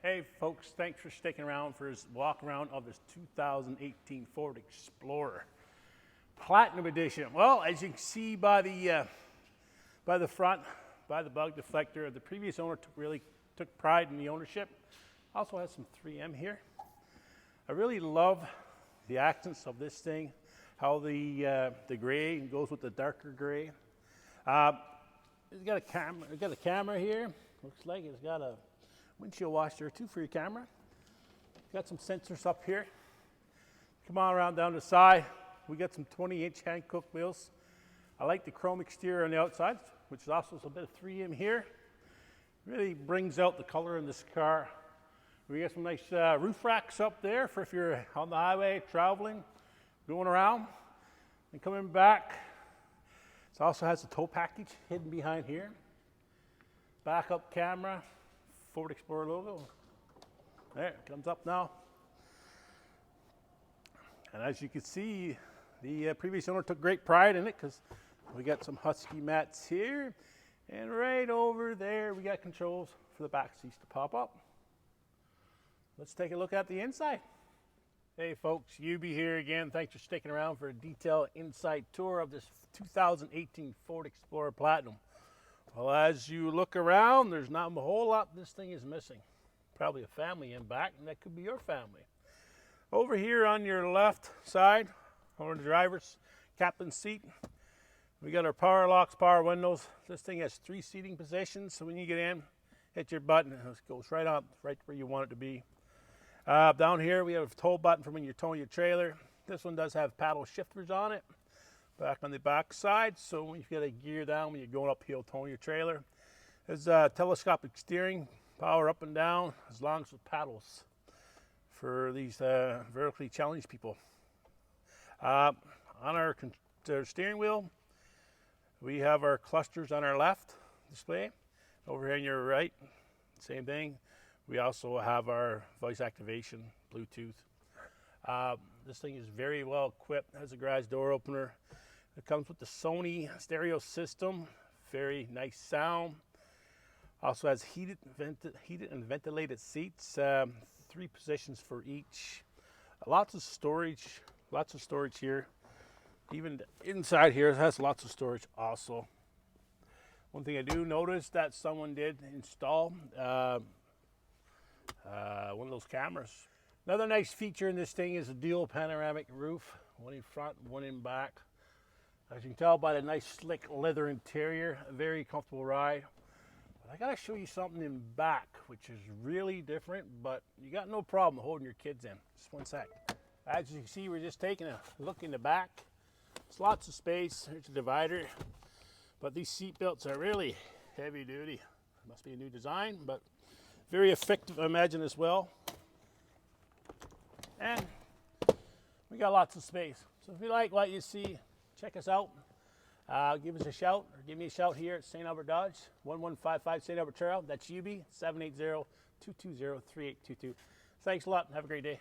Hey folks, thanks for sticking around for this walk around of this 2018 Ford Explorer Platinum Edition. Well, as you can see by the front, by the bug deflector, the previous owner really took pride in the ownership. Also has some 3M here. I really love the accents of this thing, how the gray goes with the darker gray. It's got a camera here. Looks like it's got a windshield washer too for your camera. Got some sensors up here. Come on around down the side. We got some 20-inch Hankook wheels. I like the chrome exterior on the outside, which is also a bit of 3M here. Really brings out the color in this car. We got some nice roof racks up there for if you're on the highway traveling, going around and coming back. It also has a tow package hidden behind here. Backup camera. Ford Explorer logo. There, it comes up now. And as you can see, the previous owner took great pride in it because we got some Husky mats here. And right over there, we got controls for the back seats to pop up. Let's take a look at the inside. Hey folks, UB here again. Thanks for sticking around for a detailed inside tour of this 2018 Ford Explorer Platinum. Well, as you look around, there's not a whole lot this thing is missing. Probably a family in back, and that could be your family. Over here on your left side, over the driver's captain seat, we got our power locks, power windows. This thing has 3 seating positions, so when you get in, hit your button, and it goes right up, right where you want it to be. Down here, we have a tow button for when you're towing your trailer. This one does have paddle shifters on it. Back on the back side, so when you've got a gear down when you're going uphill towing your trailer. There's telescopic steering, power up and down, as long as with paddles for these vertically challenged people. On our steering wheel, we have our clusters on our left display. Over here on your right, same thing. We also have our voice activation, Bluetooth. This thing is very well equipped. It has a garage door opener. It comes with the Sony stereo system, very nice sound. Also has heated and ventilated seats, 3 positions for each. Lots of storage here. Even inside here, it has lots of storage also. One thing I do notice that someone did install one of those cameras. Another nice feature in this thing is a dual panoramic roof, one in front, one in back. As you can tell by the nice slick leather interior, a very comfortable ride. But I gotta show you something in back, which is really different, but you got no problem holding your kids in. Just one sec. As you can see, we're just taking a look in the back. There's lots of space. There's a divider, but these seat belts are really heavy duty. Must be a new design, but very effective, I imagine, as well. And we got lots of space. So if you like what you see, check us out. Give us a shout, or give me a shout here at St.Albert Dodge, 1155 St. Albert Trail. That's UB, 780-220-3822. Thanks a lot, and have a great day.